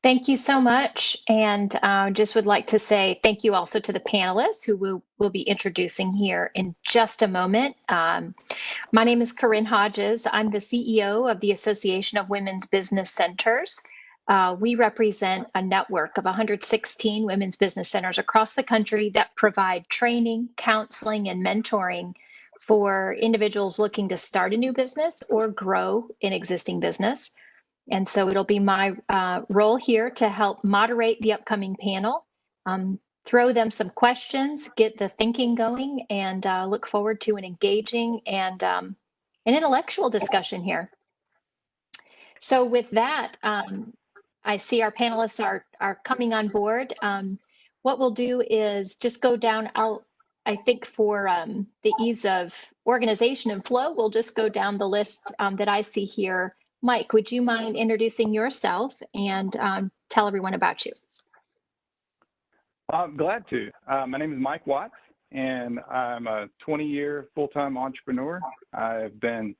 Thank you so much. And just would like to say thank you also to the panelists who will be introducing here in just a moment. My name is Corinne Hodges. I'm the CEO of the Association of Women's Business Centers. We represent a network of 116 women's business centers across the country that provide training, counseling, and mentoring for individuals looking to start a new business or grow an existing business. And so it'll be my role here to help moderate the upcoming panel, throw them some questions, get the thinking going, and look forward to an engaging and an intellectual discussion here. So with that, I see our panelists are coming on board. What we'll do is just go down. I think for the ease of organization and flow, we'll just go down the list that I see here. Mike, would you mind introducing yourself and tell everyone about you? I'm glad to. My name is Mike Watts, and I'm a 20-year full-time entrepreneur. I've been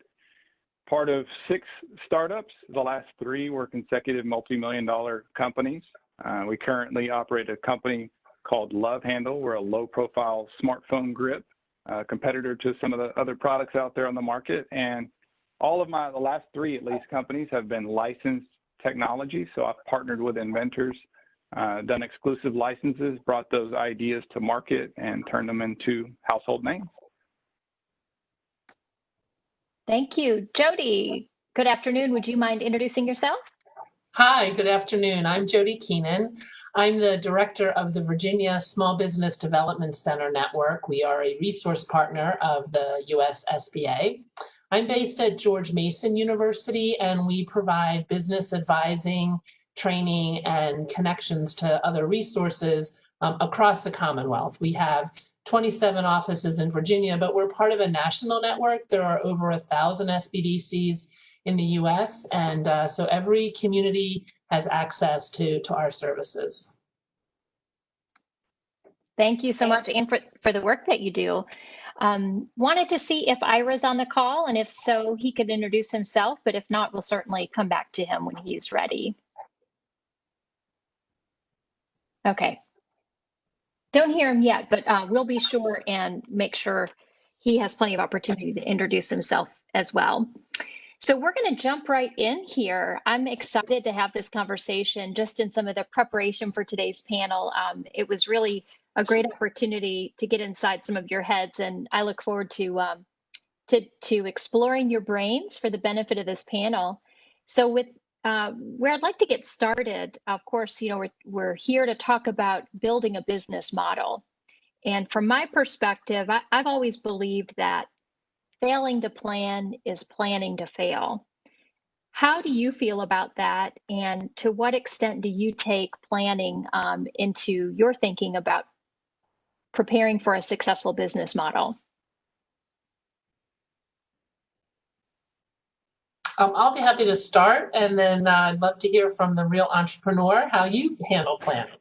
part of 6 startups. The last 3 were consecutive multi-million-dollar companies. We currently operate a company called LoveHandle. We're a low-profile smartphone grip, competitor to some of the other products out there on the market. And all of the last 3 at least companies have been licensed technology. So I've partnered with inventors, done exclusive licenses, brought those ideas to market and turned them into household names. Thank you. Jody, good afternoon. Would you mind introducing yourself? Hi, good afternoon. I'm Jody Keenan. I'm the director of the Virginia Small Business Development Center Network. We are a resource partner of the US SBA. I'm based at George Mason University, and we provide business advising, training, and connections to other resources across the Commonwealth. We have 27 offices in Virginia, but we're part of a national network. There are over 1,000 SBDCs in the US, and so every community has access to our services. Thank you so much, and for the work that you do. Wanted to see if Ira's on the call, and if so, he could introduce himself, but if not, we'll certainly come back to him when he's ready. Okay. Don't hear him yet, but we'll be sure and make sure he has plenty of opportunity to introduce himself as well. So we're going to jump right in here. I'm excited to have this conversation just in some of the preparation for today's panel. It was really a great opportunity to get inside some of your heads, and I look forward to exploring your brains for the benefit of this panel. So with where I'd like to get started, of course, we're here to talk about building a business model. And from my perspective, I've always believed that failing to plan is planning to fail. How do you feel about that? And to what extent do you take planning into your thinking about preparing for a successful business model? I'll be happy to start, and then I'd love to hear from the real entrepreneur how you handle planning.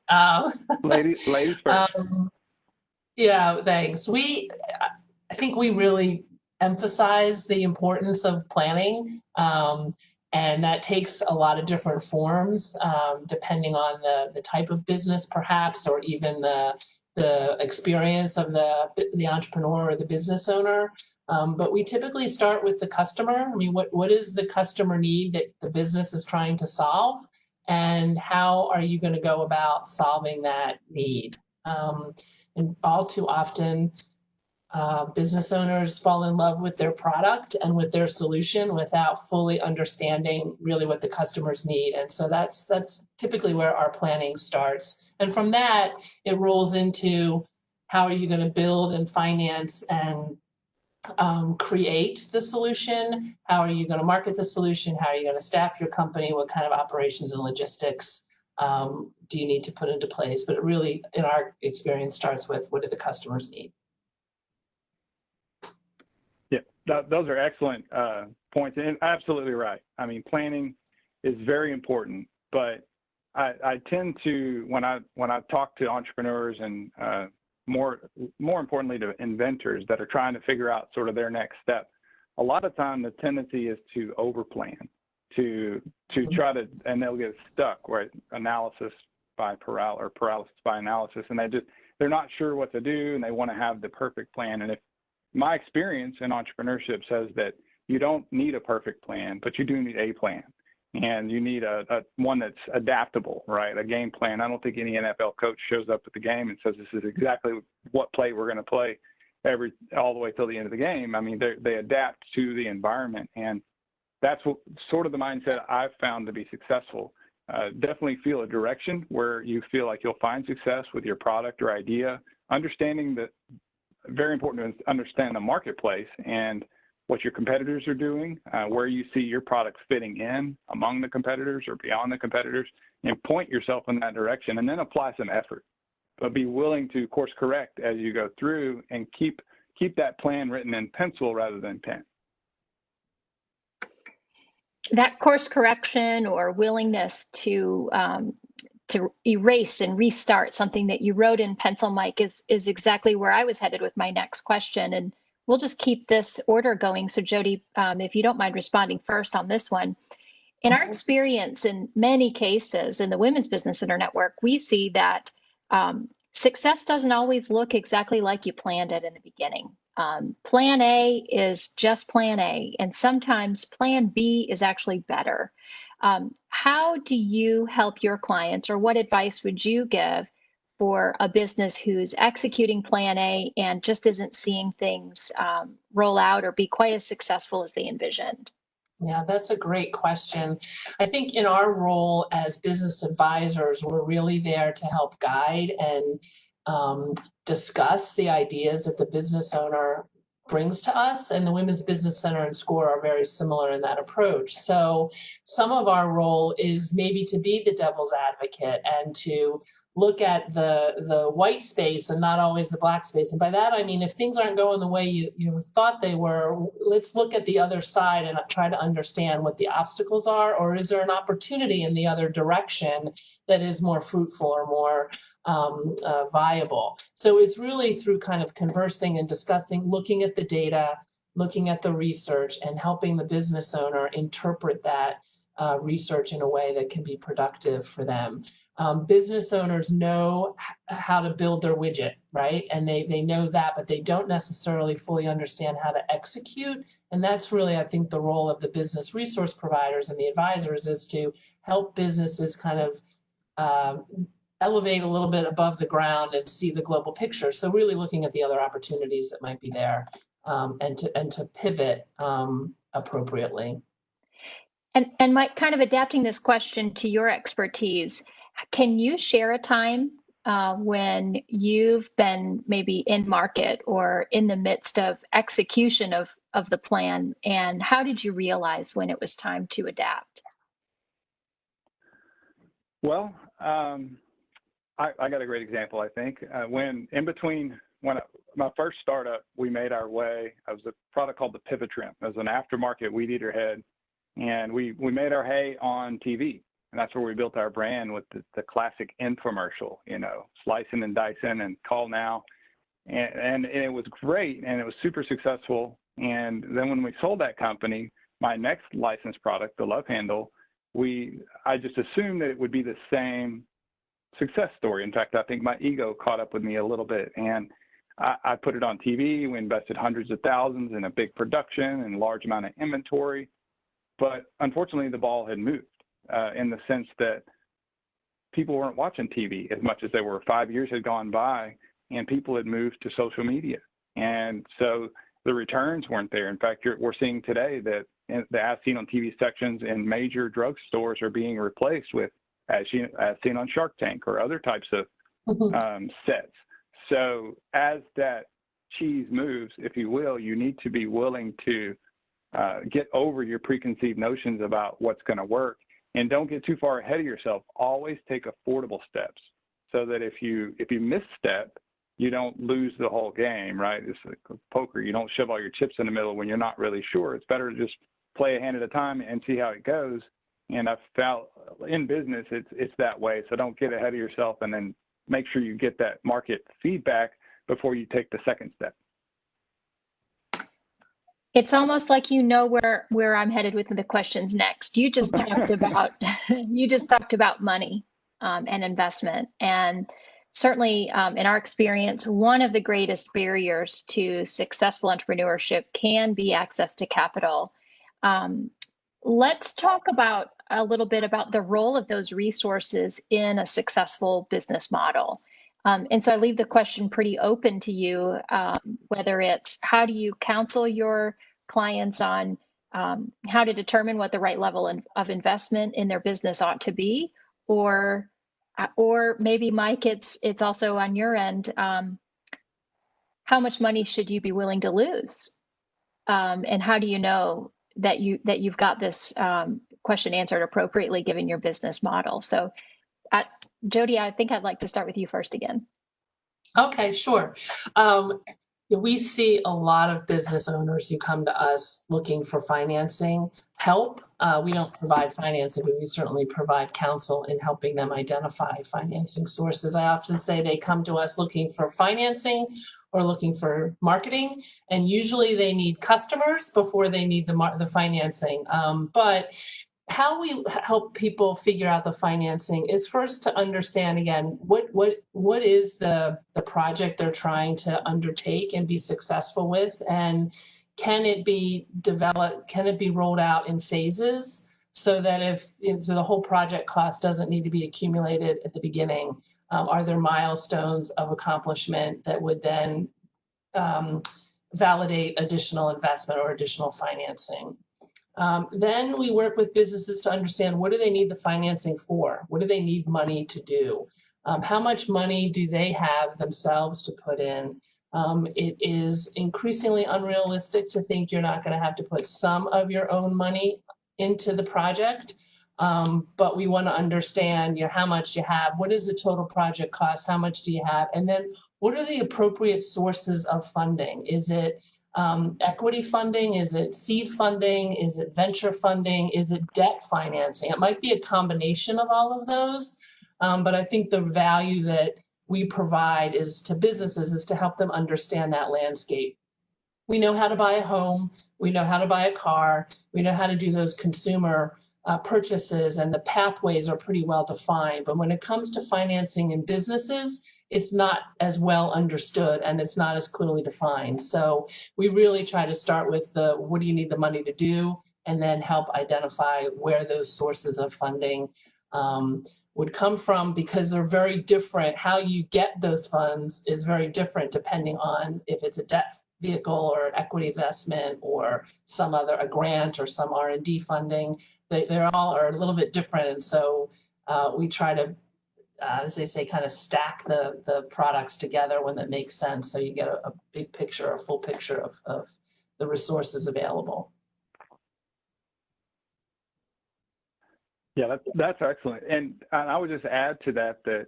Ladies first. Yeah, thanks. I think we really emphasize the importance of planning, and that takes a lot of different forms, depending on the type of business, perhaps, or even the experience of the entrepreneur or the business owner. But we typically start with the customer. I mean, what is the customer need that the business is trying to solve, and how are you going to go about solving that need? And all too often, business owners fall in love with their product and with their solution without fully understanding really what the customers need. And so that's typically where our planning starts. And from that, it rolls into how are you going to build and finance and create the solution? How are you going to market the solution? How are you going to staff your company? What kind of operations and logistics do you need to put into place? But it really, in our experience, starts with what do the customers need? Yeah, those are excellent points, and absolutely right. I mean, planning is very important, but I tend to, when I talk to entrepreneurs and more importantly to inventors that are trying to figure out sort of their next step, a lot of time the tendency is to overplan. to try to, and they'll get stuck, right? Analysis by paralysis by analysis, and they're not sure what to do, and they want to have the perfect plan. And if my experience in entrepreneurship says that you don't need a perfect plan, but you do need a plan, and you need a one that's adaptable, right? A game plan. I don't think any NFL coach shows up at the game and says this is exactly what play we're going to play all the way till the end of the game. I mean, they adapt to the environment, and that's what sort of the mindset I've found to be successful. Definitely feel a direction where you feel like you'll find success with your product or idea. Understanding that, very important to understand the marketplace and what your competitors are doing, where you see your product fitting in among the competitors or beyond the competitors, and point yourself in that direction, and then apply some effort. But be willing to course correct as you go through, and keep that plan written in pencil rather than pen. That course correction or willingness to erase and restart something that you wrote in pencil, Mike, is exactly where I was headed with my next question. And we'll just keep this order going. So Jody, if you don't mind responding first on this one. In our experience, in many cases in the Women's Business Center Network, we see that success doesn't always look exactly like you planned it in the beginning. Plan A is just plan A, and sometimes plan B is actually better. How do you help your clients, or what advice would you give for a business who's executing plan A and just isn't seeing things roll out or be quite as successful as they envisioned? Yeah, that's a great question. I think in our role as business advisors, we're really there to help guide and discuss the ideas that the business owner brings to us, and the Women's Business Center and SCORE are very similar in that approach. So some of our role is maybe to be the devil's advocate and to look at the white space and not always the black space. And by that, I mean, if things aren't going the way you thought they were, let's look at the other side and try to understand what the obstacles are, or is there an opportunity in the other direction that is more fruitful or more viable. So it's really through kind of conversing and discussing, looking at the data, looking at the research, and helping the business owner interpret that research in a way that can be productive for them. Business owners know how to build their widget, right? And they know that, but they don't necessarily fully understand how to execute. And that's really, I think, the role of the business resource providers and the advisors, is to help businesses kind of elevate a little bit above the ground and see the global picture. So really looking at the other opportunities that might be there, and to pivot appropriately. And Mike, kind of adapting this question to your expertise, can you share a time when you've been maybe in market or in the midst of execution of the plan, and how did you realize when it was time to adapt? Well, I got a great example, I think. When my first startup, we made our way, it was a product called the Pivot Trim. It was an aftermarket weed eater head, and we made our hay on TV. And that's where we built our brand, with the classic infomercial, slicing and dicing and call now. And it was great, and it was super successful. And then when we sold that company, my next licensed product, the LoveHandle, I just assumed that it would be the same success story. In fact, I think my ego caught up with me a little bit, and I put it on TV. We invested hundreds of thousands in a big production and large amount of inventory. But unfortunately, the ball had moved. In the sense that people weren't watching TV as much as they were. 5 years had gone by, and people had moved to social media. And so the returns weren't there. In fact, we're seeing today that the as seen on TV sections in major drugstores are being replaced with as seen on Shark Tank or other types of sets. So as that cheese moves, if you will, you need to be willing to get over your preconceived notions about what's going to work. And don't get too far ahead of yourself. Always take affordable steps, so that if you misstep, you don't lose the whole game, right? It's like poker. You don't shove all your chips in the middle when you're not really sure. It's better to just play a hand at a time and see how it goes. And I've found in business, it's that way. So don't get ahead of yourself, and then make sure you get that market feedback before you take the second step. It's almost like you know where I'm headed with the questions next. You just talked about money and investment, and certainly in our experience, one of the greatest barriers to successful entrepreneurship can be access to capital. Um, let's talk about a little bit about the role of those resources in a successful business model. And so I leave the question pretty open to you, whether it's how do you counsel your clients on how to determine what the right level of investment in their business ought to be, or maybe Mike, it's also on your end. How much money should you be willing to lose, and how do you know that you've got this question answered appropriately given your business model? So, Jody, I think I'd like to start with you first again. Okay, sure. We see a lot of business owners who come to us looking for financing help. We don't provide financing, but we certainly provide counsel in helping them identify financing sources. I often say they come to us looking for financing or looking for marketing, and usually they need customers before they need the financing. But how we help people figure out the financing is first to understand, again, what is the project they're trying to undertake and be successful with, and can it be developed, can it be rolled out in phases so that so the whole project cost doesn't need to be accumulated at the beginning. Are there milestones of accomplishment that would then validate additional investment or additional financing? Then we work with businesses to understand, what do they need the financing for? What do they need money to do? How much money do they have themselves to put in? It is increasingly unrealistic to think you're not going to have to put some of your own money into the project. But we want to understand, how much you have, what is the total project cost, how much do you have? And then what are the appropriate sources of funding? Is it equity funding? Is it seed funding? Is it venture funding? Is it debt financing? It might be a combination of all of those, but I think the value that we provide to businesses is to help them understand that landscape. We know how to buy a home. We know how to buy a car. We know how to do those consumer purchases, and the pathways are pretty well defined. But when it comes to financing in businesses, it's not as well understood and it's not as clearly defined. So we really try to start with what do you need the money to do, and then help identify where those sources of funding would come from, because they're very different. How you get those funds is very different depending on if it's a debt vehicle or an equity investment or a grant or some R&D funding. They all are a little bit different. And so we try to, as they say, kind of stack the products together when that makes sense, so you get a big picture, a full picture of the resources available. Yeah, that's excellent. And I would just add to that,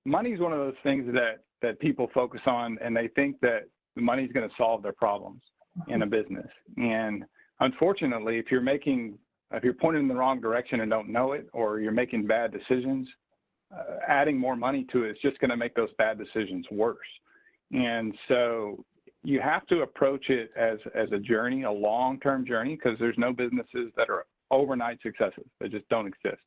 money is one of those things that people focus on, and they think that the money is going to solve their problems in a business. And unfortunately, if you're pointed in the wrong direction and don't know it, or you're making bad decisions, adding more money to it is just going to make those bad decisions worse. And so you have to approach it as a journey, a long-term journey, because there's no businesses that are overnight successes. They just don't exist.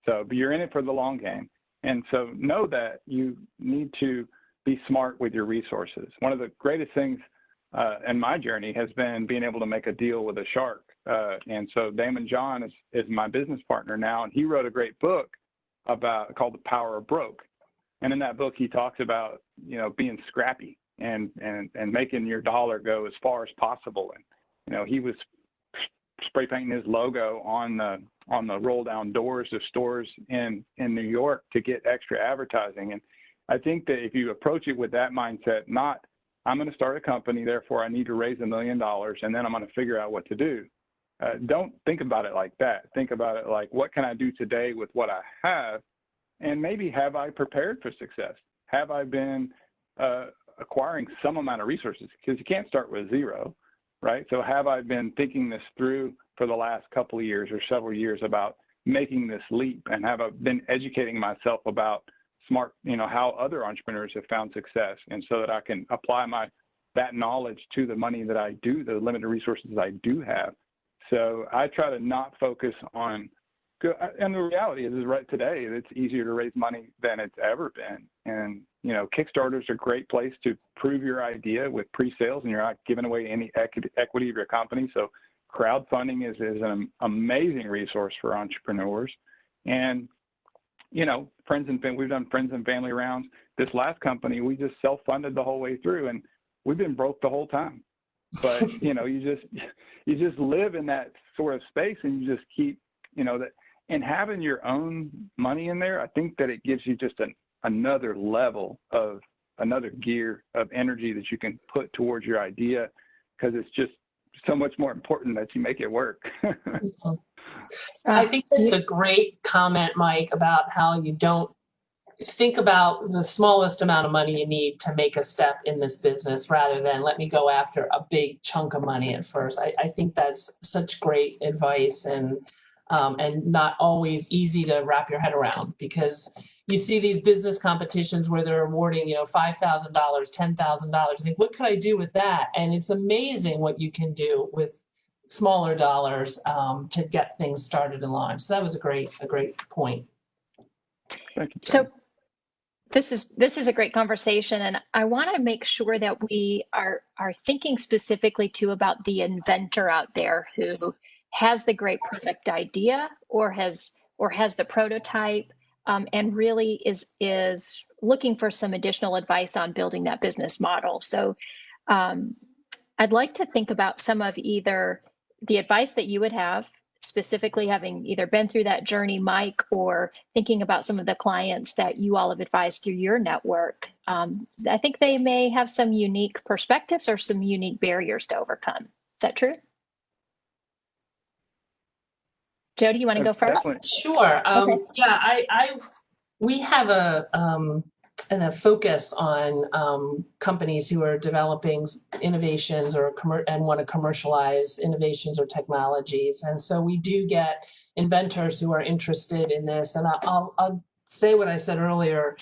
So, but you're in it for the long game. And so know that you need to be smart with your resources. One of the greatest things in my journey has been being able to make a deal with a shark. And so Damon John is my business partner now, and he wrote a great book called The Power of Broke. And in that book, he talks about, being scrappy and making your dollar go as far as possible. And, he was spray painting his logo on the roll down doors of stores in New York to get extra advertising. And I think that if you approach it with that mindset, not I'm going to start a company, therefore I need to raise $1 million, and then I'm going to figure out what to do. Don't think about it like that. Think about it like, what can I do today with what I have? And maybe, have I prepared for success? Have I been acquiring some amount of resources? Because you can't start with zero, right? So have I been thinking this through for the last couple of years or several years about making this leap? And have I been educating myself about how other entrepreneurs have found success, and so that I can apply my that knowledge to the money that I do, the limited resources I do have. So I try to not focus on, and the reality is right today, it's easier to raise money than it's ever been. And, you know, Kickstarter is a great place to prove your idea with pre-sales, and you're not giving away any equity of your company. So crowdfunding is an amazing resource for entrepreneurs. And, you know, we've done friends and family rounds. This last company, we just self-funded the whole way through, and we've been broke the whole time. But, you know, you just live in that sort of space, and you just keep, you know, that, and having your own money in there, I think that it gives you just another level of, another gear of energy that you can put towards your idea, because it's just so much more important that you make it work. I think it's a great comment, Mike, about how you don't think about the smallest amount of money you need to make a step in this business, rather than let me go after a big chunk of money at first. I think that's such great advice, and not always easy to wrap your head around, because you see these business competitions where they're awarding, you know, $5,000, $10,000. You think, what could I do with that? And it's amazing what you can do with smaller dollars to get things started and launched. So that was a great point. Thank you, So this is a great conversation, and I want to make sure that we are thinking specifically too about the inventor out there who has the great product idea or has the prototype, and really is looking for some additional advice on building that business model. So I'd like to think about some of either the advice that you would have, specifically having either been through that journey, Mike, or thinking about some of the clients that you all have advised through your network. I think they may have some unique perspectives or some unique barriers to overcome. Is that true? Jody, you want to go first? Definitely. Sure. Okay. Yeah, we have a focus on companies who are developing innovations and want to commercialize innovations or technologies. And so we do get inventors who are interested in this. And I'll say what I said earlier,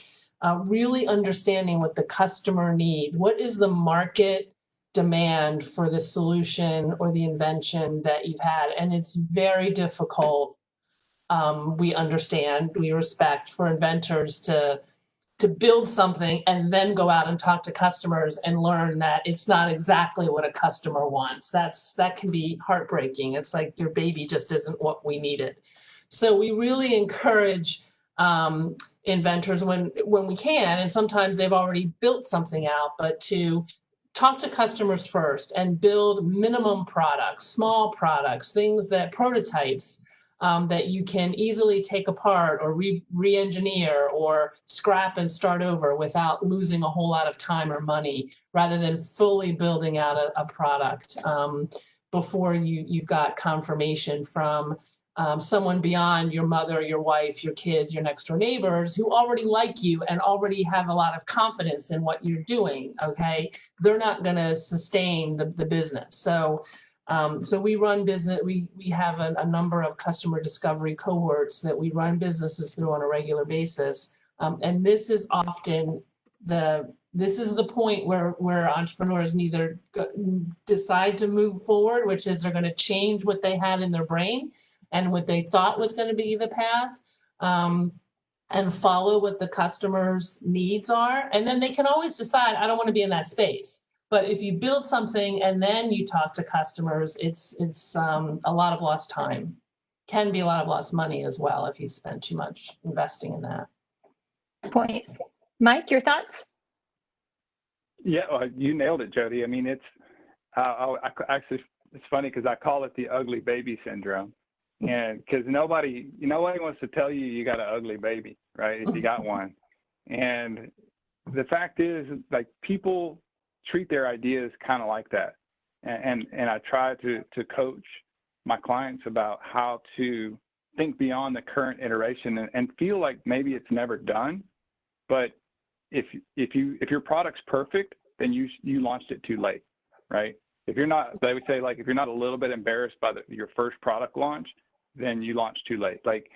really understanding what the customer needs. What is the market demand for the solution or the invention that you've had? And it's very difficult. We understand, we respect, for inventors to build something and then go out and talk to customers and learn that it's not exactly what a customer wants. That can be heartbreaking. It's like your baby just isn't what we needed. So we really encourage inventors when we can, and sometimes they've already built something out, but to talk to customers first and build minimum products, small products, prototypes that you can easily take apart or re-engineer or scrap and start over without losing a whole lot of time or money, rather than fully building out a product before you've got confirmation from someone beyond your mother, your wife, your kids, your next door neighbors who already like you and already have a lot of confidence in what you're doing, okay? They're not gonna sustain the business. So we run business, we have a number of customer discovery cohorts that we run businesses through on a regular basis. And this is often the point where entrepreneurs neither decide to move forward, which is they're gonna change what they had in their brain and what they thought was gonna be the path, and follow what the customer's needs are. And then they can always decide, I don't wanna be in that space. But if you build something and then you talk to customers, it's a lot of lost time. Can be a lot of lost money as well if you spend too much investing in that. Point. Mike, your thoughts? Yeah, you nailed it, Jody. I mean, it's actually, it's funny because I call it the ugly baby syndrome, and because nobody wants to tell you got an ugly baby, right? If you got one, and the fact is, like, people treat their ideas kind of like that, and I try to coach my clients about how to think beyond the current iteration and feel like maybe it's never done. But if your product's perfect, then you launched it too late, right? If you're not, they would say, like, if you're not a little bit embarrassed by your first product launch, then you launched too late. Like,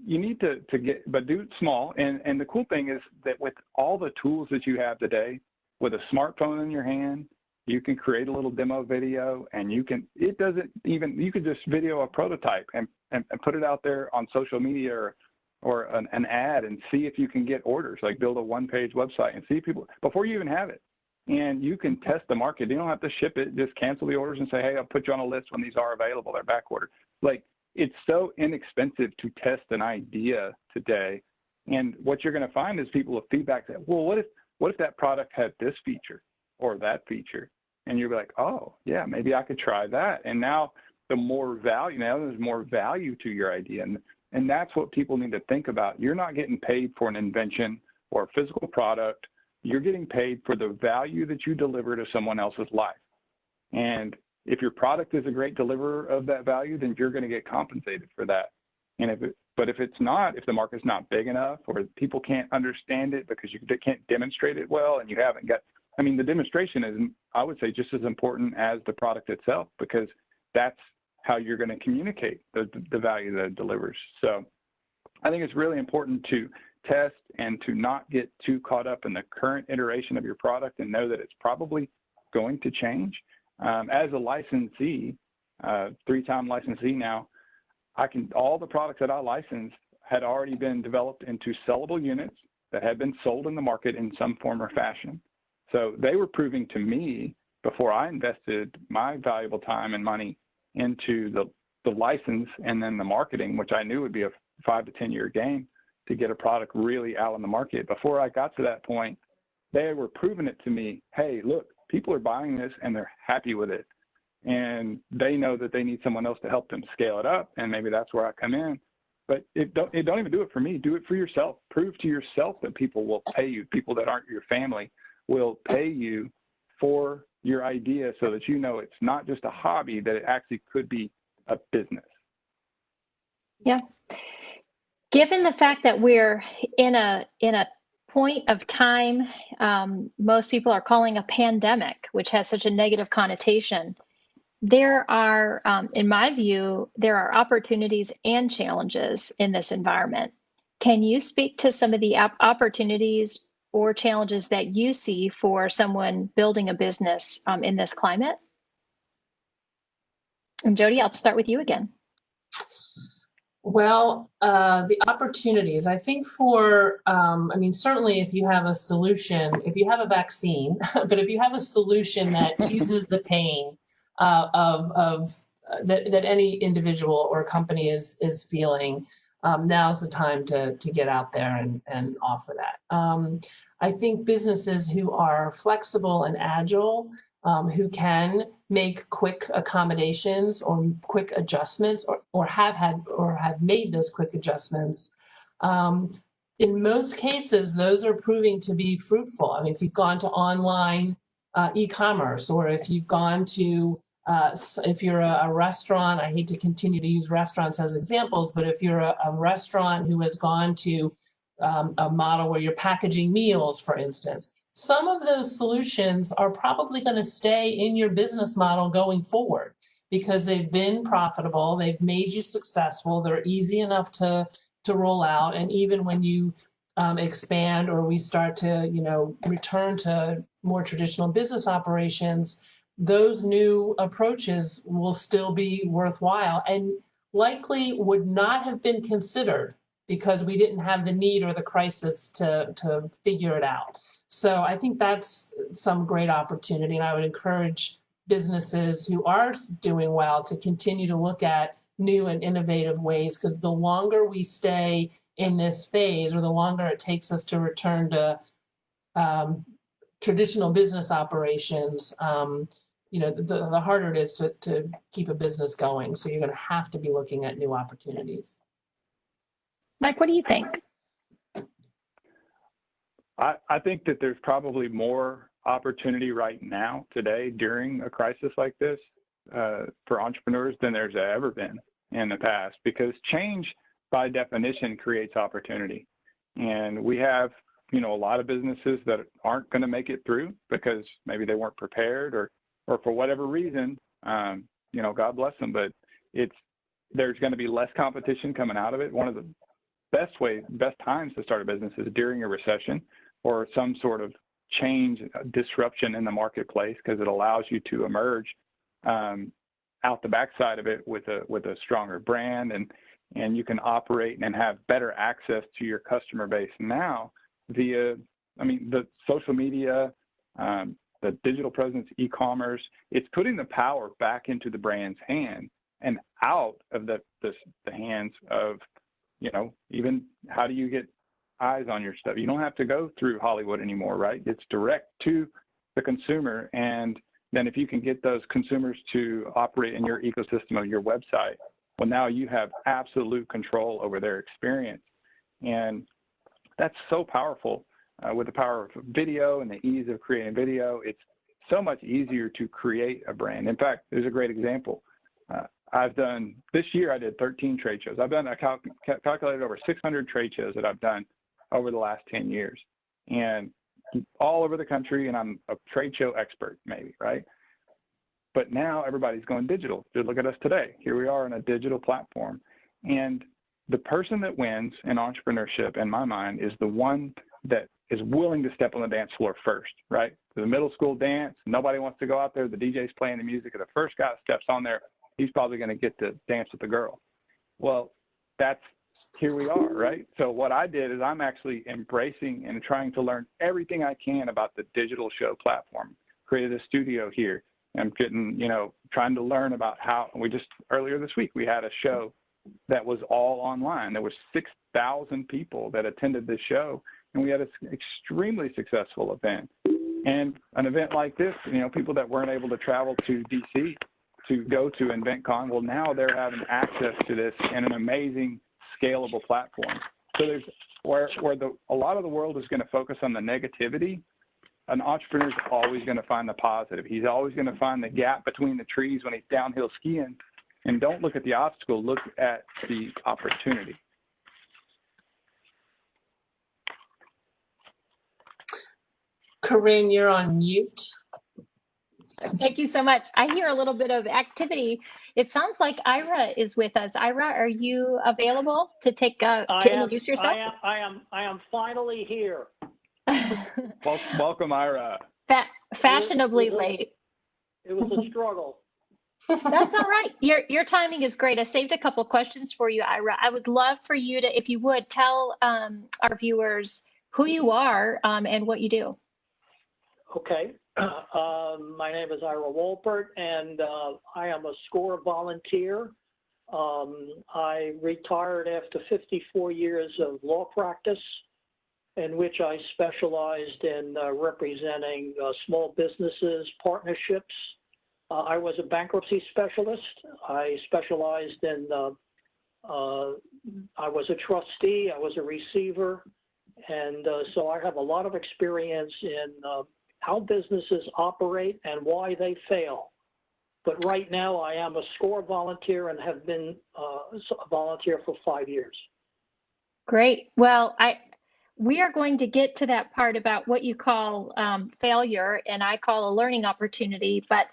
you need to do it small. And the cool thing is that with all the tools that you have today, with a smartphone in your hand, You can create a little demo video, and you can just video a prototype and put it out there on social media or an ad and see if you can get orders, like build a one-page website and see people before you even have it. And you can test the market. You don't have to ship it. Just cancel the orders and say, hey, I'll put you on a list when these are available. They're back ordered. Like, it's so inexpensive to test an idea today. And what you're going to find is people with feedback that, well, what if that product had this feature or that feature? And you'll be like, oh, yeah, maybe I could try that. And now there's more value to your idea. And that's what people need to think about. You're not getting paid for an invention or a physical product. You're getting paid for the value that you deliver to someone else's life. And if your product is a great deliverer of that value, then you're going to get compensated for that. And if it's not, if the market's not big enough or people can't understand it because you can't demonstrate it well and you haven't got, I mean, the demonstration is, I would say, just as important as the product itself, because that's how you're going to communicate the value that it delivers. So I think it's really important to test and to not get too caught up in the current iteration of your product and know that it's probably going to change. As a licensee, 3-time licensee now, all the products that I licensed had already been developed into sellable units that had been sold in the market in some form or fashion. So they were proving to me, before I invested my valuable time and money into the license and then the marketing, which I knew would be a 5 to 10 year game to get a product really out in the market. Before I got to that point, they were proving it to me, hey, look, people are buying this and they're happy with it. And they know that they need someone else to help them scale it up. And maybe that's where I come in. But don't even do it for me. Do it for yourself. Prove to yourself that people will pay you. People that aren't your family will pay you for your idea, so that you know it's not just a hobby, that it actually could be a business. Yeah. Given the fact that we're in a point of time, most people are calling a pandemic, which has such a negative connotation, there are, in my view, there are opportunities and challenges in this environment. Can you speak to some of the opportunities or challenges that you see for someone building a business in this climate? And Jody, I'll start with you again. Well, the opportunities, I think I mean, certainly if you have a solution, if you have a vaccine, but if you have a solution that eases the pain that any individual or company is feeling, now's the time to get out there and offer that. I think businesses who are flexible and agile, who can make quick accommodations or quick adjustments, or have made those quick adjustments. In most cases, those are proving to be fruitful. I mean, if you've gone to online e-commerce, or if you've gone to, if you're a restaurant, I hate to continue to use restaurants as examples, but if you're a restaurant who has gone to a model where you're packaging meals, for instance, some of those solutions are probably going to stay in your business model going forward because they've been profitable, they've made you successful, they're easy enough to roll out. And even when you expand, or we start to, return to more traditional business operations, those new approaches will still be worthwhile and likely would not have been considered because we didn't have the need or the crisis to figure it out. So I think that's some great opportunity, and I would encourage businesses who are doing well to continue to look at new and innovative ways, because the longer we stay in this phase, or the longer it takes us to return to traditional business operations, the harder it is to keep a business going. So you're going to have to be looking at new opportunities. Mike, what do you think? I think that there's probably more opportunity right now, today, during a crisis like this, for entrepreneurs than there's ever been in the past, because change by definition creates opportunity. And we have, a lot of businesses that aren't going to make it through because maybe they weren't prepared or for whatever reason, God bless them, but there's going to be less competition coming out of it. One of the best times to start a business is during a recession or some sort of change, disruption in the marketplace, because it allows you to emerge out the backside of it with a stronger brand, and you can operate and have better access to your customer base now via, the social media, the digital presence, e-commerce. It's putting the power back into the brand's hand and out of the hands of, even how do you get eyes on your stuff? You don't have to go through Hollywood anymore, right? It's direct to the consumer. And then if you can get those consumers to operate in your ecosystem of your website, well, now you have absolute control over their experience. And that's so powerful with the power of video and the ease of creating video. It's so much easier to create a brand. In fact, there's a great example. This year I did 13 trade shows. I've done, I calculated over 600 trade shows that I've done over the last 10 years, and all over the country, and I'm a trade show expert maybe, right? But now everybody's going digital. Just look at us today. Here we are on a digital platform. And the person that wins in entrepreneurship, in my mind, is the one that is willing to step on the dance floor first, right? The middle school dance, nobody wants to go out there. The DJ's playing the music, and the first guy that steps on there, he's probably going to get to dance with the girl. Well, here we are, right? So what I did is I'm actually embracing and trying to learn everything I can about the digital show platform. Created a studio here. I'm getting, trying to learn about how, earlier this week, we had a show that was all online. There was 6,000 people that attended this show, and we had an extremely successful event. And an event like this, people that weren't able to travel to DC to go to invention-con, well, now they're having access to this in an amazing, scalable platform. So there's where a lot of the world is going to focus on the negativity. An entrepreneur is always going to find the positive. He's always going to find the gap between the trees when he's downhill skiing. And don't look at the obstacle, look at the opportunity. Corinne, you're on mute. Thank you so much. I hear a little bit of activity. It sounds like Ira is with us. Ira, are you available to introduce yourself? I am finally here. Welcome, Ira. Fashionably late. It was a struggle. That's all right. Your timing is great. I saved a couple questions for you, Ira. I would love for you to, if you would, tell our viewers who you are and what you do. Okay. My name is Ira Wolpert, and I am a SCORE volunteer. I retired after 54 years of law practice, in which I specialized in representing small businesses, partnerships. I was a bankruptcy specialist. I specialized in, I was a trustee, I was a receiver, and so I have a lot of experience in how businesses operate and why they fail. But right now I am a SCORE volunteer and have been a volunteer for 5 years. Great. Well, we are going to get to that part about what you call failure and I call a learning opportunity, but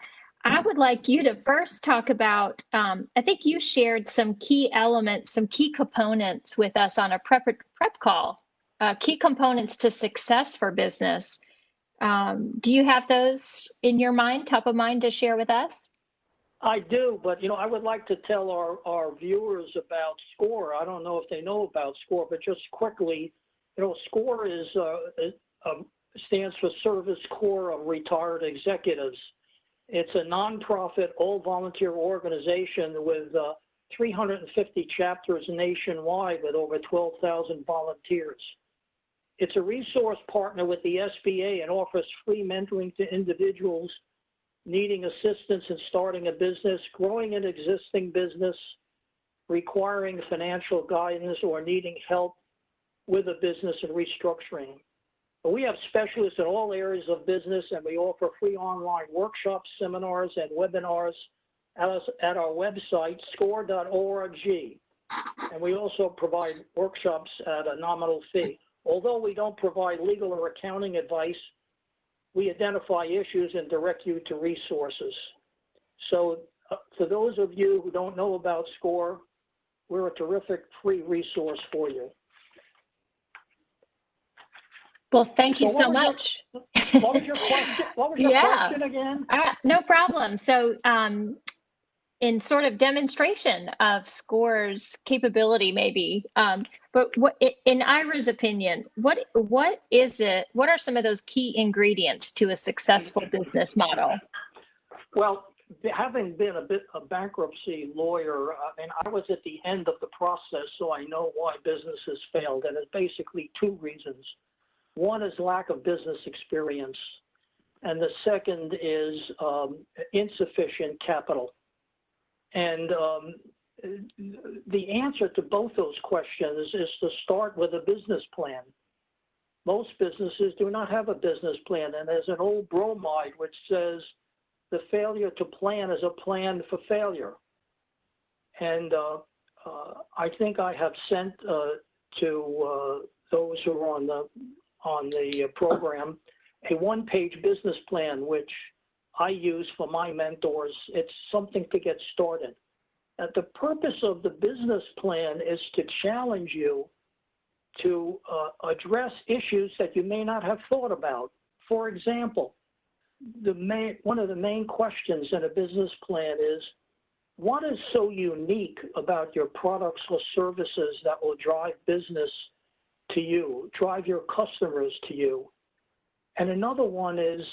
I would like you to first talk about, I think you shared some key elements, some key components with us on a prep call, key components to success for business. Do you have those in your mind, top of mind, to share with us? I do, but I would like to tell our viewers about SCORE. I don't know if they know about SCORE, but just quickly, SCORE stands for Service Corps of Retired Executives. It's a nonprofit, all-volunteer organization with 350 chapters nationwide with over 12,000 volunteers. It's a resource partner with the SBA and offers free mentoring to individuals needing assistance in starting a business, growing an existing business, requiring financial guidance, or needing help with a business and restructuring. But we have specialists in all areas of business, and we offer free online workshops, seminars, and webinars at our website, score.org. And we also provide workshops at a nominal fee. Although we don't provide legal or accounting advice, we identify issues and direct you to resources. So for those of you who don't know about SCORE, we're a terrific free resource for you. Well, thank you So so much. What was your question? What was your question again? No problem. So in sort of demonstration of SCORE's capability, maybe, but in Ira's opinion, what is it? What are some of those key ingredients to a successful business model? Well, having been a bankruptcy lawyer, and I was at the end of the process, so I know why businesses failed, and it's basically two reasons. One is lack of business experience, and the second is insufficient capital. And the answer to both those questions is to start with a business plan. Most businesses do not have a business plan, and there's an old bromide which says the failure to plan is a plan for failure. And I think I have sent to those who are on the program a one-page business plan, which I use for my mentors. It's something to get started. And the purpose of the business plan is to challenge you to address issues that you may not have thought about. For example, one of the main questions in a business plan is, what is so unique about your products or services that will drive business to you, drive your customers to you? And another one is,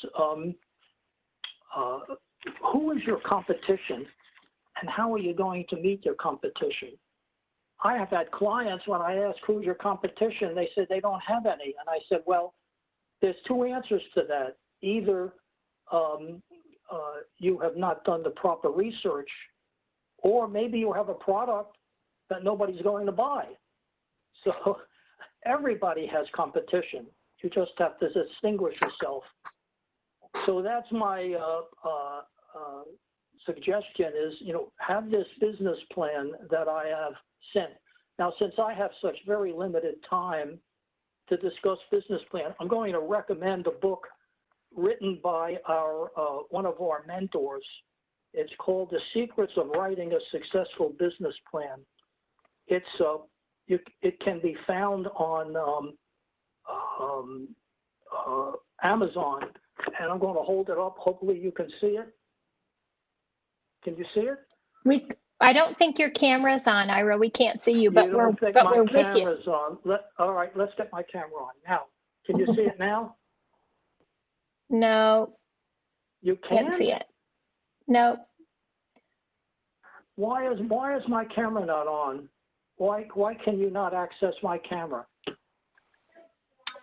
who is your competition and how are you going to meet your competition? I have had clients, when I ask who's your competition, they said they don't have any. And I said, well, there's two answers to that. Either you have not done the proper research, or maybe you have a product that nobody's going to buy. So everybody has competition. You just have to distinguish yourself. So that's my suggestion is, have this business plan that I have sent. Now, since I have such very limited time to discuss business plan, I'm going to recommend a book written by one of our mentors. It's called The Secrets of Writing a Successful Business Plan. It can be found on Amazon, and I'm going to hold it up. Hopefully you can see it. Can you see it? I don't think your camera's on, Ira. We can't see you, but we're with you. On. All right, let's get my camera on now. Can you see it now? No. You can't see it. No. Why is my camera not on? Why can you not access my camera?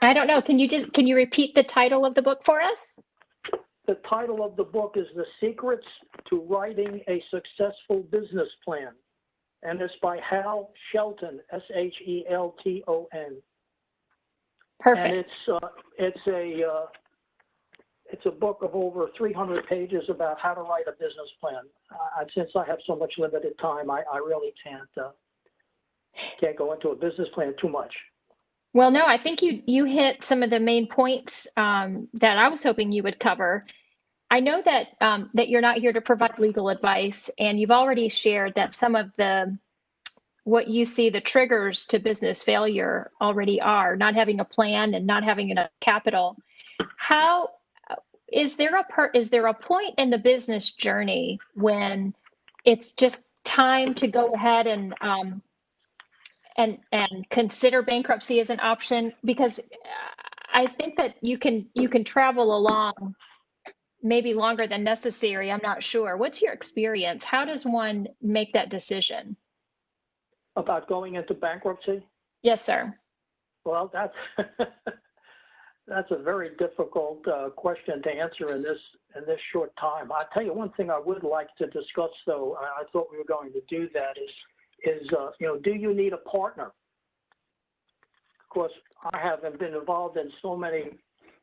I don't know. Can you repeat the title of the book for us? The title of the book is The Secrets to Writing a Successful Business Plan, and it's by Hal Shelton, S-H-E-L-T-O-N. Perfect. And it's a book of over 300 pages about how to write a business plan. Since I have so much limited time, I really can't go into a business plan too much. Well, no, I think you hit some of the main points that I was hoping you would cover. I know that that you're not here to provide legal advice, and you've already shared that some of what you see the triggers to business failure already are not having a plan and not having enough capital. How is there a point in the business journey when it's just time to go ahead and consider bankruptcy as an option? Because I think that you can travel along maybe longer than necessary. I'm not sure. What's your experience? How does one make that decision? About going into bankruptcy? Yes, sir. Well, that's a very difficult question to answer in this short time. I'll tell you one thing I would like to discuss, though. I thought we were going to do that is do you need a partner? Of course, I haven't been involved in so many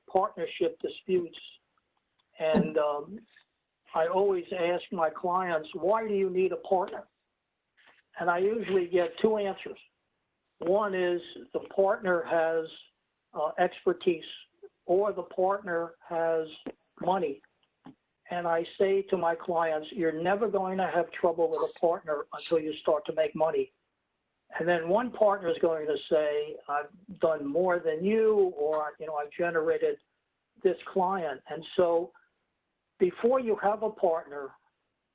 partnership disputes, and I always ask my clients, why do you need a partner? And I usually get two answers. One is the partner has expertise, or the partner has money. And I say to my clients, you're never going to have trouble with a partner until you start to make money. And then one partner is going to say, I've done more than you, or, I've generated this client. And so before you have a partner,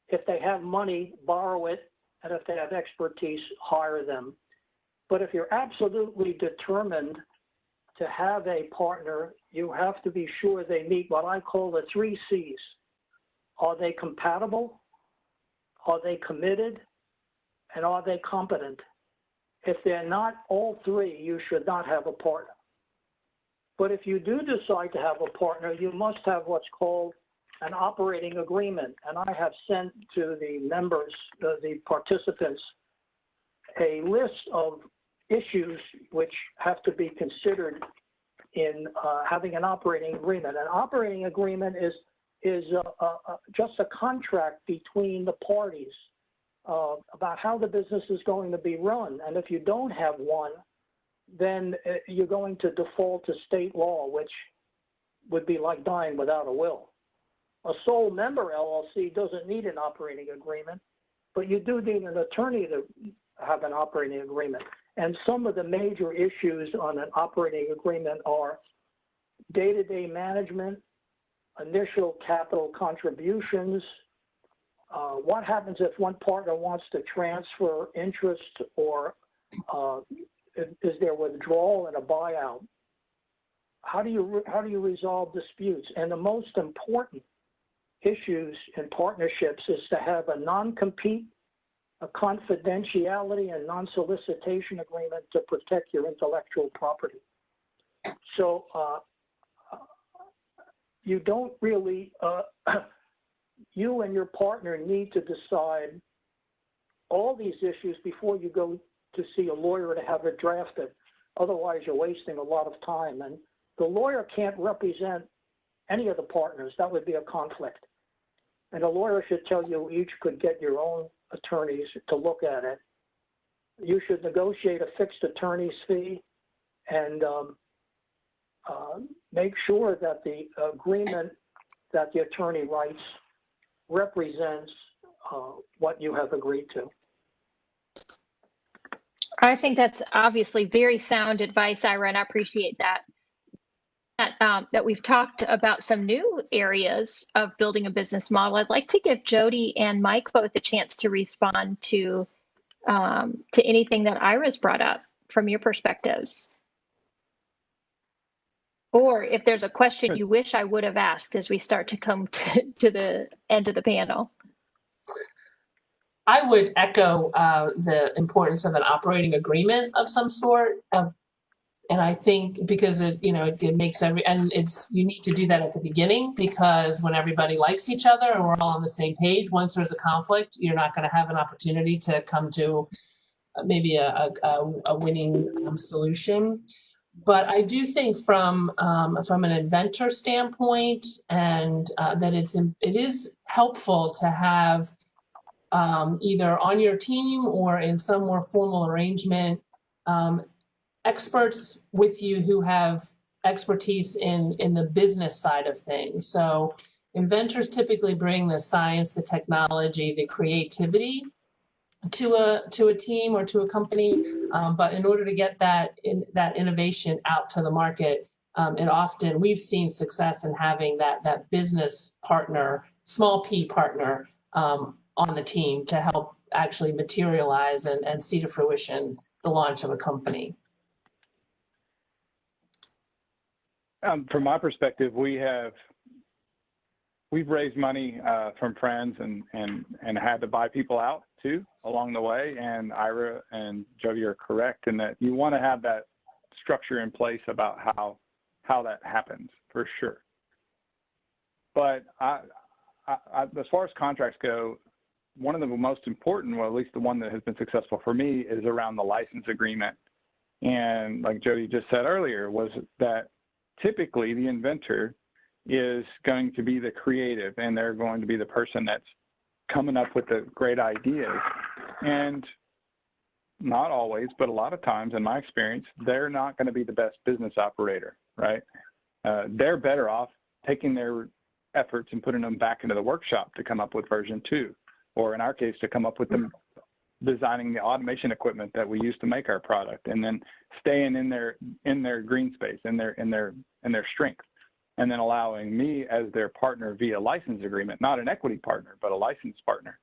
if they have money, borrow it. And if they have expertise, hire them. But if you're absolutely determined to have a partner, you have to be sure they meet what I call the 3 C's. Are they compatible? Are they committed? And are they competent? If they're not all 3, you should not have a partner. But if you do decide to have a partner, you must have what's called an operating agreement. And I have sent to the members, the participants, a list of issues which have to be considered in having an operating agreement. An operating agreement is just a contract between the parties about how the business is going to be run. And if you don't have one, then you're going to default to state law, which would be like dying without a will. A sole member LLC doesn't need an operating agreement, but you do need an attorney to have an operating agreement. And some of the major issues on an operating agreement are day-to-day management, initial capital contributions, what happens if one partner wants to transfer interest, or is there withdrawal and a buyout? How do you resolve disputes? And the most important issues in partnerships is to have a non-compete, a confidentiality and non-solicitation agreement to protect your intellectual property. So you don't really, you and your partner need to decide all these issues before you go to see a lawyer to have it drafted. Otherwise, you're wasting a lot of time. And the lawyer can't represent any of the partners. That would be a conflict. And a lawyer should tell you each could get your own attorneys to look at it. You should negotiate a fixed attorney's fee and make sure that the agreement that the attorney writes represents what you have agreed to. I think that's obviously very sound advice, Ira, and I appreciate that. That we've talked about some new areas of building a business model. I'd like to give Jody and Mike both a chance to respond to anything that Ira's brought up from your perspectives. Or if there's a question you wish I would have asked as we start to come to the end of the panel. I would echo the importance of an operating agreement of some sort. And I think because it makes you need to do that at the beginning, because when everybody likes each other and we're all on the same page, once there's a conflict, you're not going to have an opportunity to come to maybe a winning solution. But I do think from an inventor standpoint, and that it is helpful to have either on your team or in some more formal arrangement, experts with you who have expertise in the business side of things. So inventors typically bring the science, the technology, the creativity to a team or to a company. But in order to get that innovation out to the market, and often we've seen success in having that business partner, small p partner, on the team to help actually materialize and see to fruition the launch of a company. From my perspective, we've raised money from friends and had to buy people out too along the way. And Ira and Jody are correct in that you want to have that structure in place about how that happens for sure. But as far as contracts go, one of the most important, well, at least the one that has been successful for me, is around the license agreement. And like Jody just said earlier, was that typically the inventor is going to be the creative, and they're going to be the person that's coming up with the great ideas. And not always, but a lot of times in my experience, they're not going to be the best business operator, right? They're better off taking their efforts and putting them back into the workshop to come up with version 2, or in our case, to come up with designing the automation equipment that we use to make our product, and then staying in their green space, in their strength, and then allowing me as their partner via license agreement, not an equity partner, but a licensed partner.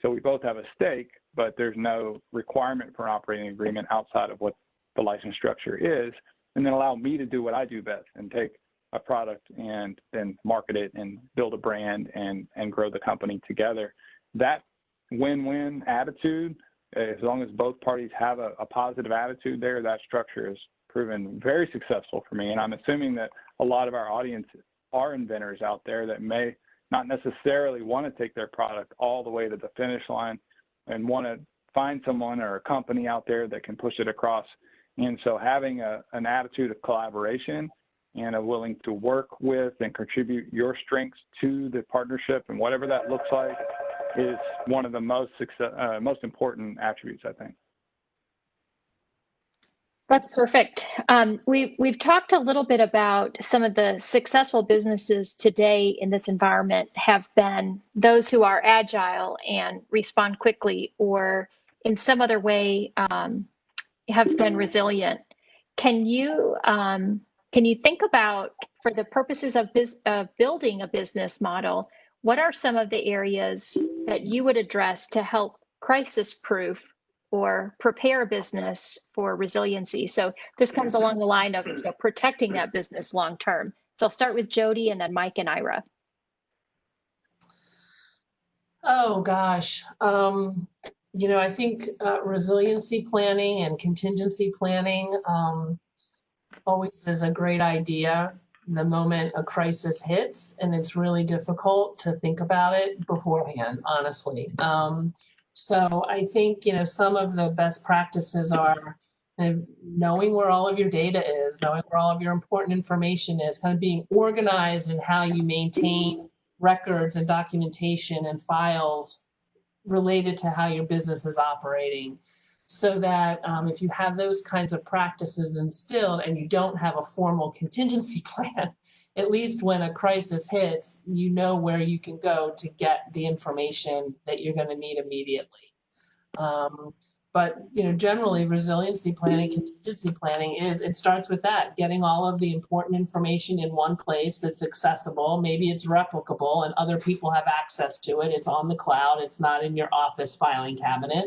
So we both have a stake, but there's no requirement for an operating agreement outside of what the license structure is, and then allow me to do what I do best and take a product and then market it and build a brand and grow the company together. That win-win attitude, as long as both parties have a positive attitude there, that structure has proven very successful for me. And I'm assuming that a lot of our audience are inventors out there that may not necessarily want to take their product all the way to the finish line and want to find someone or a company out there that can push it across. And so having an attitude of collaboration and a willing to work with and contribute your strengths to the partnership and whatever that looks like is one of the most important attributes, I think. That's perfect. We've talked a little bit about some of the successful businesses today in this environment have been those who are agile and respond quickly, or in some other way have been resilient. Can you think about, for the purposes of building a business model, what are some of the areas that you would address to help crisis-proof or prepare a business for resiliency? So this comes along the line of protecting that business long-term. So I'll start with Jody and then Mike and Ira. Oh, gosh. I think resiliency planning and contingency planning always is a great idea the moment a crisis hits, and it's really difficult to think about it beforehand, honestly. So I think, some of the best practices are knowing where all of your data is, knowing where all of your important information is, kind of being organized in how you maintain records and documentation and files related to how your business is operating. So that if you have those kinds of practices instilled and you don't have a formal contingency plan, at least when a crisis hits, you know where you can go to get the information that you're going to need immediately. But generally, resiliency planning, contingency planning it starts with that, getting all of the important information in one place that's accessible. Maybe it's replicable and other people have access to it. It's on the cloud. It's not in your office filing cabinet.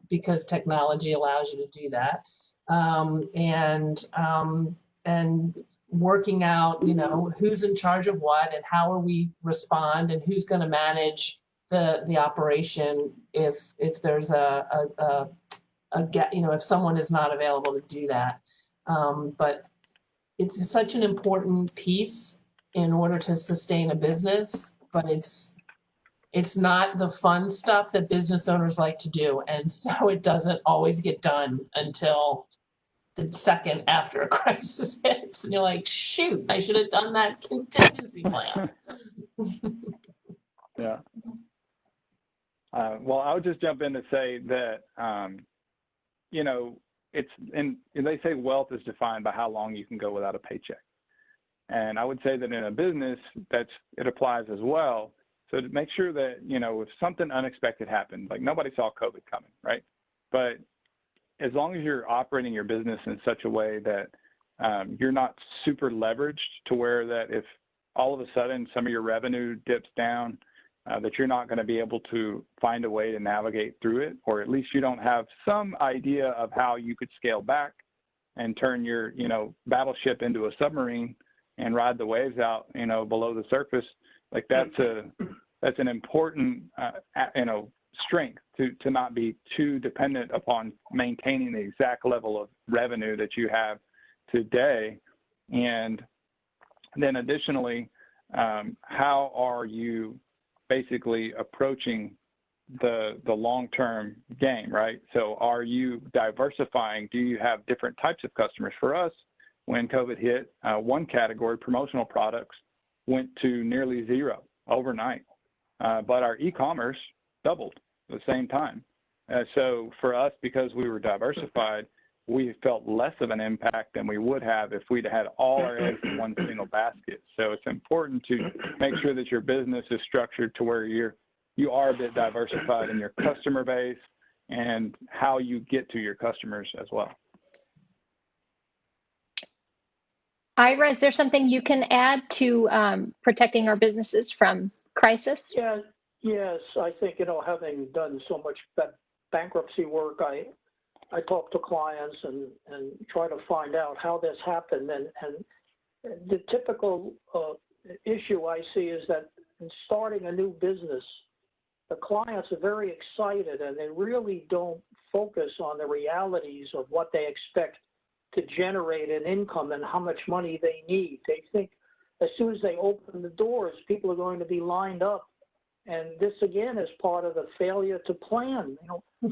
Because technology allows you to do that, and working out, who's in charge of what and how are we respond and who's going to manage the operation if there's if someone is not available to do that. But it's such an important piece in order to sustain a business, but it's not the fun stuff that business owners like to do. And so it doesn't always get done until the second after a crisis hits. And you're like, shoot, I should have done that contingency plan. Yeah. Well, I would just jump in to say that, they say wealth is defined by how long you can go without a paycheck. And I would say that in a business, it applies as well. So to make sure that, if something unexpected happened, like nobody saw COVID coming, right? But as long as you're operating your business in such a way that you're not super leveraged to where that if all of a sudden some of your revenue dips down, that you're not going to be able to find a way to navigate through it, or at least you don't have some idea of how you could scale back and turn your, battleship into a submarine and ride the waves out, below the surface. Like that's an important, strength to not be too dependent upon maintaining the exact level of revenue that you have today. And then additionally, how are you basically approaching the long-term game, right? So are you diversifying? Do you have different types of customers? For us, when COVID hit, one category, promotional products, went to nearly zero overnight, but our e-commerce doubled at the same time. So for us, because we were diversified, we felt less of an impact than we would have if we'd had all our eggs in one single basket. So it's important to make sure that your business is structured to where you're you are a bit diversified in your customer base and how you get to your customers as well. Ira, is there something you can add to protecting our businesses from crisis? Yeah, yes, I think, having done so much bankruptcy work, I talk to clients and try to find out how this happened. And the typical issue I see is that in starting a new business, the clients are very excited and they really don't focus on the realities of what they expect to generate an income and how much money they need. They think as soon as they open the doors, people are going to be lined up. And this, again, is part of the failure to plan.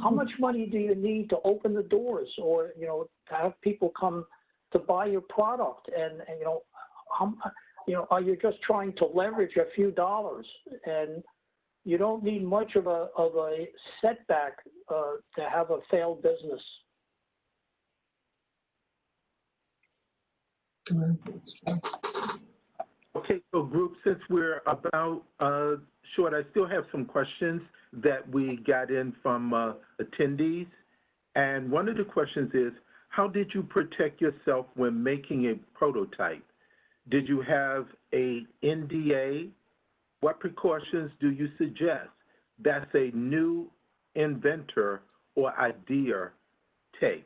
How much money do you need to open the doors or, to have people come to buy your product? And are you just trying to leverage a few dollars? And you don't need much of a setback to have a failed business. Okay, so group, since we're about short, I still have some questions that we got in from attendees. And one of the questions is, how did you protect yourself when making a prototype? Did you have a NDA? What precautions do you suggest that's a new inventor or idea take?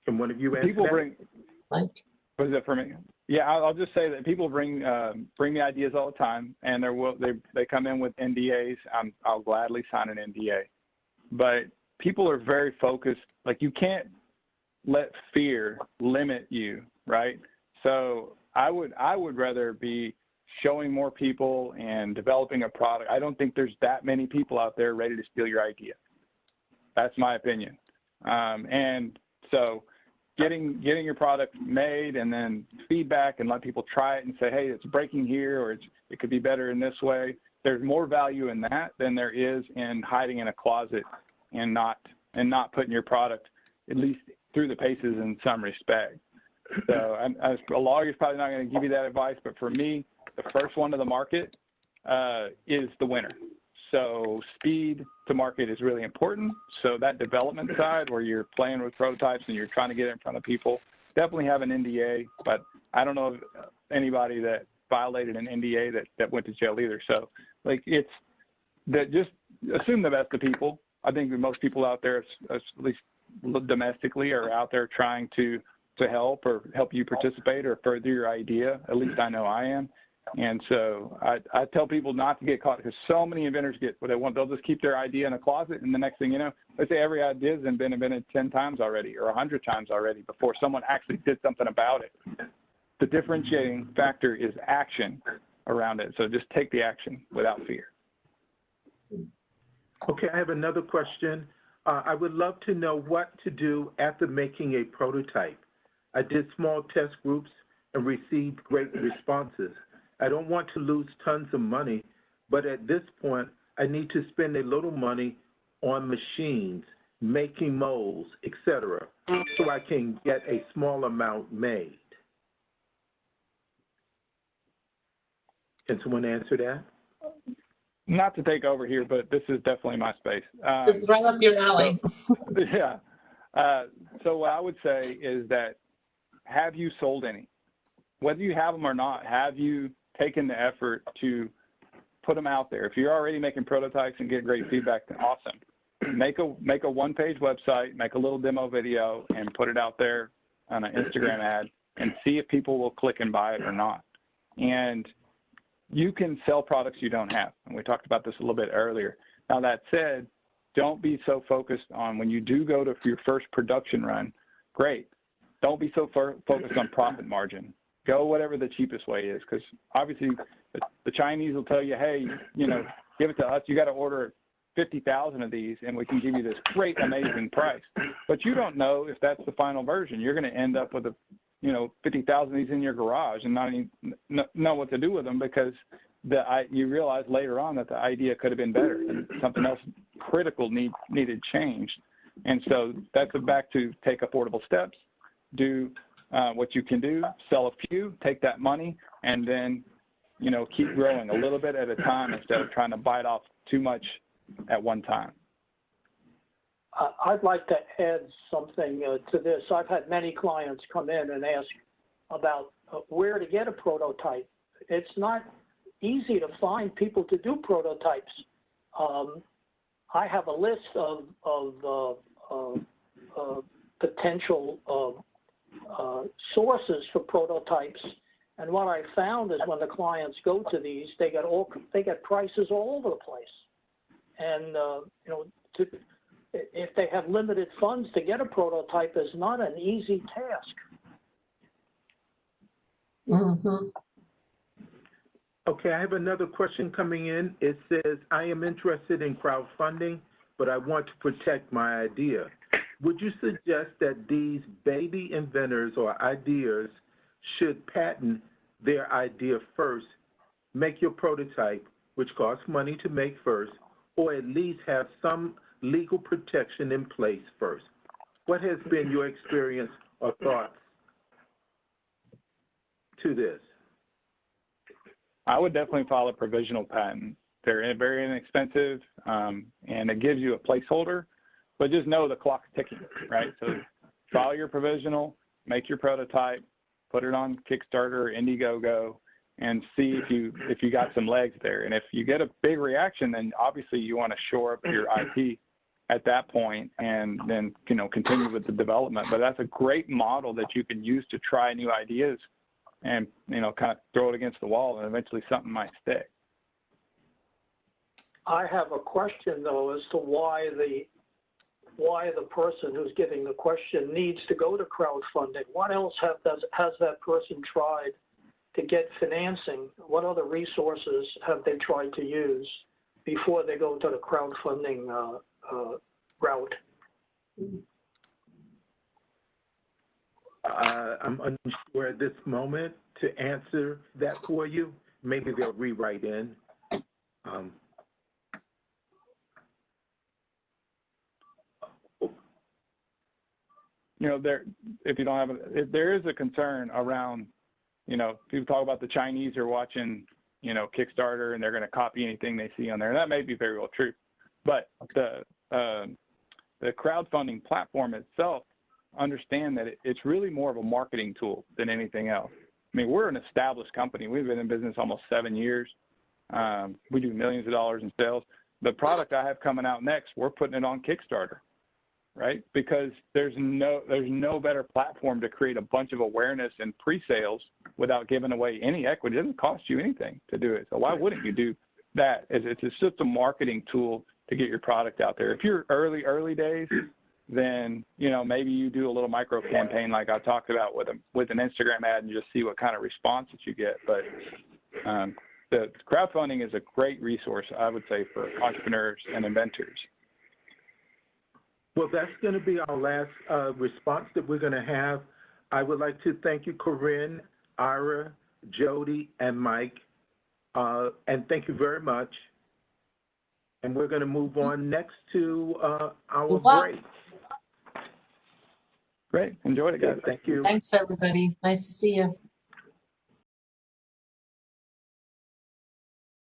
Can one of you answer People that? what is it for me? Yeah, I'll just say that people bring me ideas all the time, and they come in with NDAs. I'll gladly sign an NDA, but people are very focused. Like, you can't let fear limit you, right? So I would rather be showing more people and developing a product. I don't think there's that many people out there ready to steal your idea. That's my opinion. And so getting your product made and then feedback and let people try it and say, hey, it's breaking here, or it could be better in this way. There's more value in that than there is in hiding in a closet and not putting your product at least through the paces in some respect. So a lawyer's probably not going to give you that advice, but for me, the first one to the market is the winner. So speed to market is really important. So that development side where you're playing with prototypes and you're trying to get it in front of people, definitely have an NDA, but I don't know of anybody that violated an NDA that went to jail either. So like, it's that, just assume the best of people. I think that most people out there, at least domestically, are out there trying to help or help you participate or further your idea. At least I know I am. And so I tell people not to get caught, because so many inventors get what they want. They'll just keep their idea in a closet, and the next thing you know, let's say every idea has been invented 10 times already or 100 times already before someone actually did something about it. The differentiating factor is action around it. So just take the action without fear. Okay, I have another question. I would love to know what to do after making a prototype. I did small test groups and received great responses. I don't want to lose tons of money, but at this point, I need to spend a little money on machines, making molds, etc., so I can get a small amount made. Can someone answer that? Not to take over here, but this is definitely my space. This is right up your alley. Yeah. So what I would say is that, have you sold any? Whether you have them or not, have you taken the effort to put them out there? If you're already making prototypes and get great feedback, then awesome. Make a one-page website, make a little demo video, and put it out there on an Instagram ad, and see if people will click and buy it or not. And you can sell products you don't have, and we talked about this a little bit earlier. Now, that said, don't be so focused on, when you do go to your first production run, great. Don't be so focused on profit margin. Go whatever the cheapest way is, because obviously the Chinese will tell you, hey, give it to us. You got to order 50,000 of these, and we can give you this great, amazing price. But you don't know if that's the final version. You're going to end up with 50,000 of these in your garage and not even know what to do with them, because you realize later on that the idea could have been better and something else critical needed changed. And so that's back to take affordable steps, do what you can do, sell a few, take that money, and then, you know, keep growing a little bit at a time instead of trying to bite off too much at one time. I'd like to add something to this. I've had many clients come in and ask about where to get a prototype. It's not easy to find people to do prototypes. I have a list of potential sources for prototypes, and what I found is when the clients go to these, they get prices all over the place, and you know, if they have limited funds to get a prototype is not an easy task. Mm-hmm. Okay, I have another question coming in. It says, I am interested in crowdfunding, but I want to protect my idea. Would you suggest that these baby inventors or ideas should patent their idea first, make your prototype, which costs money to make first, or at least have some legal protection in place first? What has been your experience or thoughts to this? I would definitely file a provisional patent. They're very inexpensive, and it gives you a placeholder, but just know the clock's ticking, right? So file your provisional, make your prototype, put it on Kickstarter or Indiegogo, and see if you got some legs there. And if you get a big reaction, then obviously you want to shore up your IP at that point, and then, you know, continue with the development. But that's a great model that you can use to try new ideas and, you know, kind of throw it against the wall, and eventually something might stick. I have a question though as to why the person who's giving the question needs to go to crowdfunding. What else has that person tried to get financing? What other resources have they tried to use before they go to the crowdfunding route? I'm unsure at this moment to answer that for you. Maybe they'll rewrite in. You know, there is a concern around, you know, people talk about the Chinese are watching, you know, Kickstarter, and they're going to copy anything they see on there. And that may be very well true, but the crowdfunding platform itself, understand that it's really more of a marketing tool than anything else. I mean, we're an established company. We've been in business almost 7 years. We do millions of dollars in sales. The product I have coming out next, we're putting it on Kickstarter, right? Because there's no better platform to create a bunch of awareness and pre-sales without giving away any equity. It doesn't cost you anything to do it. So why wouldn't you do that? It's just a marketing tool to get your product out there. If you're early days, then, you know, maybe you do a little micro campaign like I talked about with an Instagram ad and just see what kind of response that you get. But the crowdfunding is a great resource, I would say, for entrepreneurs and inventors. Well, that's going to be our last response that we're going to have. I would like to thank you, Corinne, Ira, Jody, and Mike. And thank you very much. And we're going to move on next to our break. Great. Enjoyed it, guys. Thank you. Thanks, everybody. Nice to see you.